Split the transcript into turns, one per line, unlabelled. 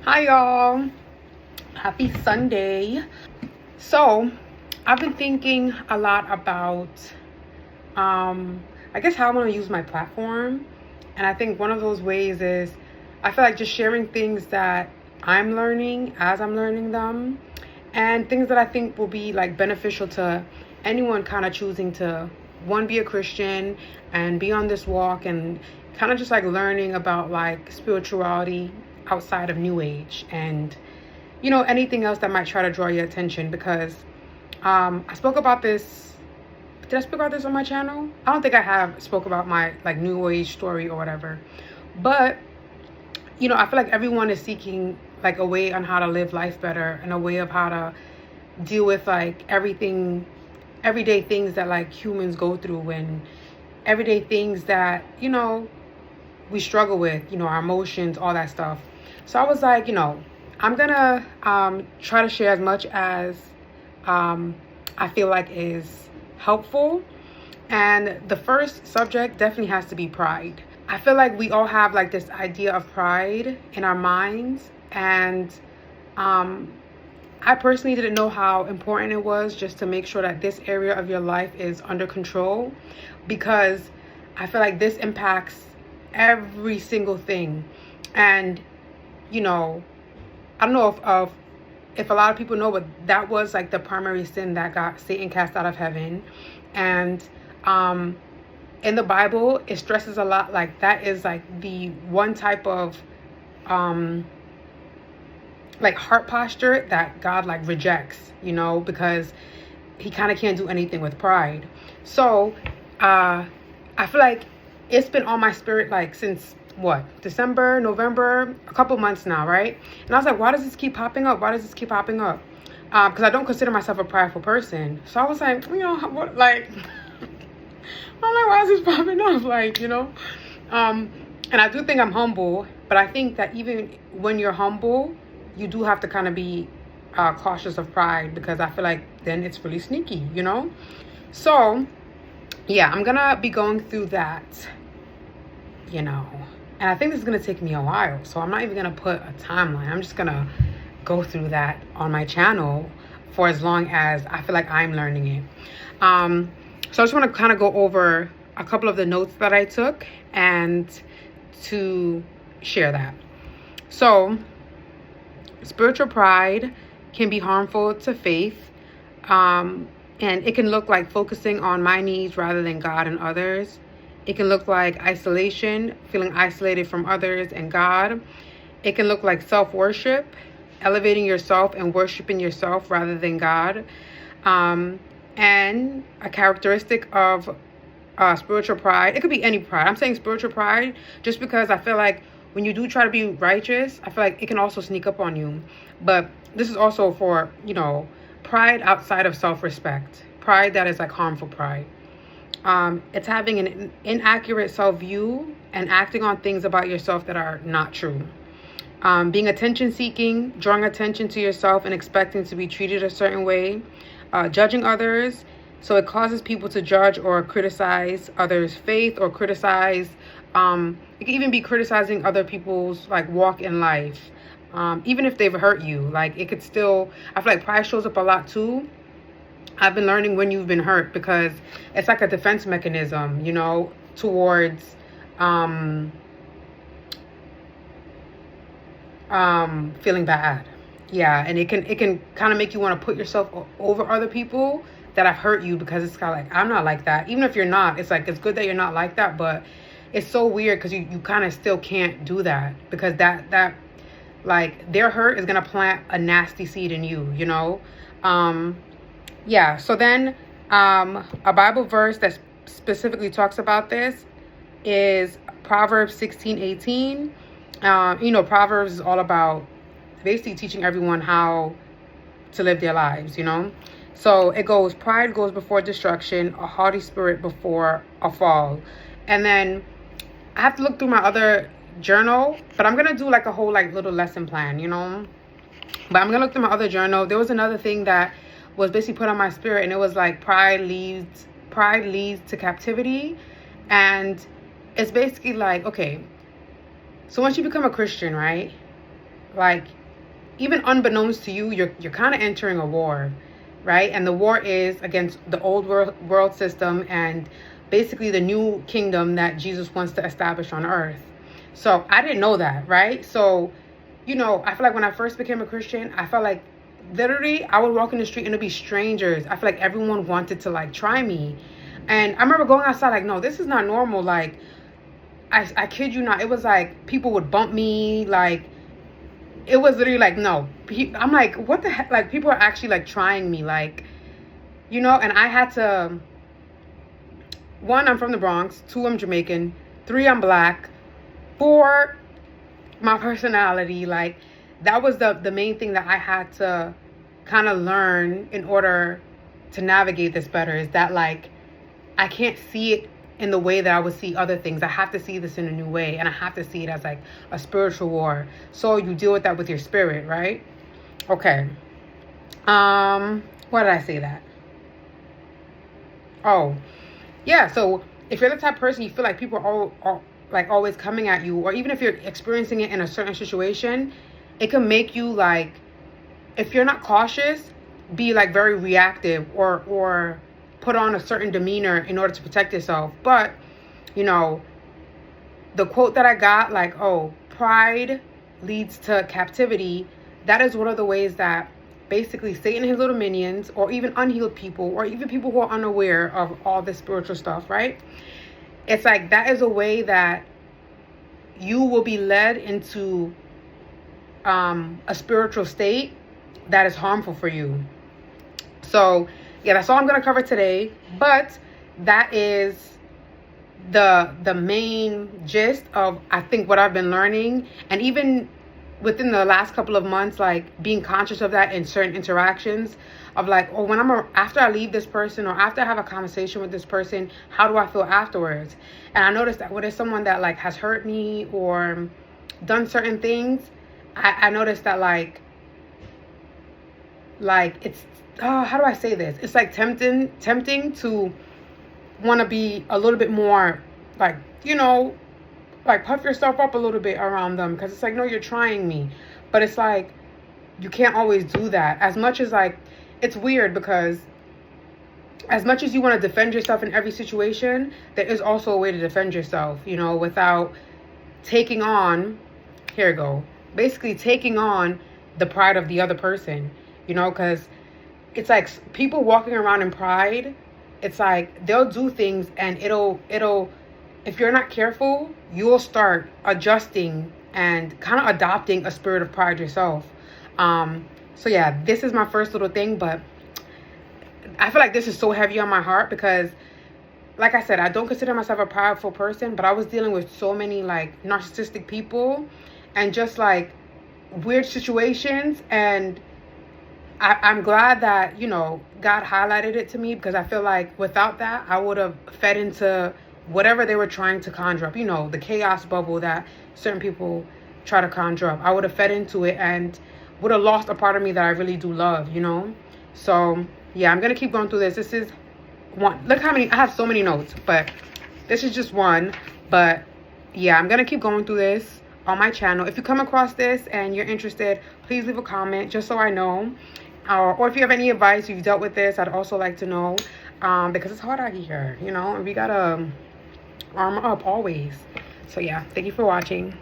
Hi y'all, happy Sunday. So I've been thinking a lot about I guess how I want to use my platform. And I think one of those ways is I feel like just sharing things that I'm learning as I'm learning them, and things that I think will be like beneficial to anyone kind of choosing to one, be a Christian and be on this walk, and kind of just like learning about like spirituality outside of New Age, and anything else that might try to draw your attention. Because I spoke about this. Did I speak about this on my channel? I don't think I have spoke about my like New Age story or whatever. But I feel like everyone is seeking like a way on how to live life better, and a way of how to deal with like everyday things that like humans go through, and everyday things that we struggle with, our emotions, all that stuff. So I was like, I'm gonna try to share as much as I feel like is helpful. And the first subject definitely has to be pride. I feel like we all have like this idea of pride in our minds, and I personally didn't know how important it was just to make sure that this area of your life is under control, because I feel like this impacts every single thing. And I don't know if a lot of people know, but that was like the primary sin that got Satan cast out of heaven. And in the Bible, it stresses a lot like that is like the one type of like heart posture that God like rejects, because he kind of can't do anything with pride. So I feel like it's been on my spirit like since December, November, a couple months now, right? And I was like, why does this keep popping up? Because I don't consider myself a prideful person. So I was like, what, like I'm like, why is this popping up? Like, and I do think I'm humble, but I think that even when you're humble, you do have to kind of be cautious of pride, because I feel like then it's really sneaky, So yeah, I'm gonna be going through that, and I think this is gonna take me a while. So I'm not even gonna put a timeline. I'm just gonna go through that on my channel for as long as I feel like I'm learning it. So I just want to kind of go over a couple of the notes that I took and to share that. So spiritual pride can be harmful to faith. And it can look like focusing on my needs rather than God and others. It can look like isolation, feeling isolated from others and God. It can look like self-worship, elevating yourself and worshiping yourself rather than God. And a characteristic of spiritual pride, it could be any pride. I'm saying spiritual pride just because I feel like when you do try to be righteous, I feel like it can also sneak up on you. But this is also for, pride outside of self-respect. Pride that is like harmful pride. It's having an inaccurate self-view and acting on things about yourself that are not true. Being attention-seeking, drawing attention to yourself and expecting to be treated a certain way. Judging others, so it causes people to judge or criticize others' faith, or criticize, it can even be criticizing other people's like walk in life, even if they've hurt you. Like it could still, I feel like pride shows up a lot too. I've been learning when you've been hurt, because it's like a defense mechanism, towards feeling bad. Yeah, and it can kind of make you want to put yourself over other people that have hurt you, because it's kind of like, I'm not like that. Even if you're not, it's like, it's good that you're not like that, but it's so weird because you kind of still can't do that, because that like their hurt is going to plant a nasty seed in you, Yeah, so then a Bible verse that specifically talks about this is Proverbs 16:18. Proverbs is all about basically teaching everyone how to live their lives, So it goes, pride goes before destruction, a haughty spirit before a fall. And then I have to look through my other journal, but I'm going to do like a whole like little lesson plan, But I'm going to look through my other journal. There was another thing that was basically put on my spirit, and it was like pride leads to captivity. And it's basically like, okay, so once you become a Christian, right? like, even unbeknownst to you, you're kind of entering a war, right? And the war is against the old world system and basically the new kingdom that Jesus wants to establish on earth. So I didn't know that, right? So, you know, I feel like when I first became a Christian, I felt like literally I would walk in the street and it'd be strangers. I feel like everyone wanted to like try me. And I remember going outside like, no, this is not normal. Like, I kid you not, it was like people would bump me. Like, it was literally like, no. I'm like, what the heck? Like, people are actually like trying me. Like, you know, and I had to, one, I'm from the Bronx. Two, I'm Jamaican. Three, I'm black. Four, my personality. Like, that was the main thing that I had to kind of learn in order to navigate this better, is that like I can't see it in the way that I would see other things. I have to see this in a new way, and I have to see it as like a spiritual war. So you deal with that with your spirit, right? Okay. Why did I say that? Oh, yeah. So if you're the type of person you feel like people are like always coming at you, or even if you're experiencing it in a certain situation, it can make you like, if you're not cautious, be like very reactive or put on a certain demeanor in order to protect yourself. But, you know, the quote that I got, like, oh, pride leads to captivity. That is one of the ways that basically Satan and his little minions, or even unhealed people, or even people who are unaware of all this spiritual stuff, right? It's like that is a way that you will be led into a spiritual state that is harmful for you. So yeah, that's all I'm going to cover today. But that is the main gist of, I think, what I've been learning. And even within the last couple of months, like being conscious of that in certain interactions, of like, oh, when after I leave this person, or after I have a conversation with this person, how do I feel afterwards? And I noticed that when there's someone that like has hurt me or done certain things, I noticed that like it's, how do I say this? It's like tempting to want to be a little bit more like, you know, like puff yourself up a little bit around them, because it's like, no, you're trying me. But it's like, you can't always do that. As much as like, it's weird, because as much as you want to defend yourself in every situation, there is also a way to defend yourself, you know, without taking on, here we go, basically taking on the pride of the other person, you know, because it's like people walking around in pride, it's like they'll do things and it'll, if you're not careful, you'll start adjusting and kind of adopting a spirit of pride yourself. So yeah, this is my first little thing, but I feel like this is so heavy on my heart because, like I said, I don't consider myself a prideful person, but I was dealing with so many like narcissistic people and just like weird situations. And I'm glad that, you know, God highlighted it to me, because I feel like without that, I would have fed into whatever they were trying to conjure up, you know, the chaos bubble that certain people try to conjure up. I would have fed into it and would have lost a part of me that I really do love, you know? So yeah, I'm going to keep going through this. This is one. Look how many, I have so many notes, but this is just one. But yeah, I'm going to keep going through this on my channel. If you come across this and you're interested, please leave a comment just so I know. Or if you have any advice, you've dealt with this, I'd also like to know. Because it's hard out here, you know, and we got to armor up always. So yeah, thank you for watching.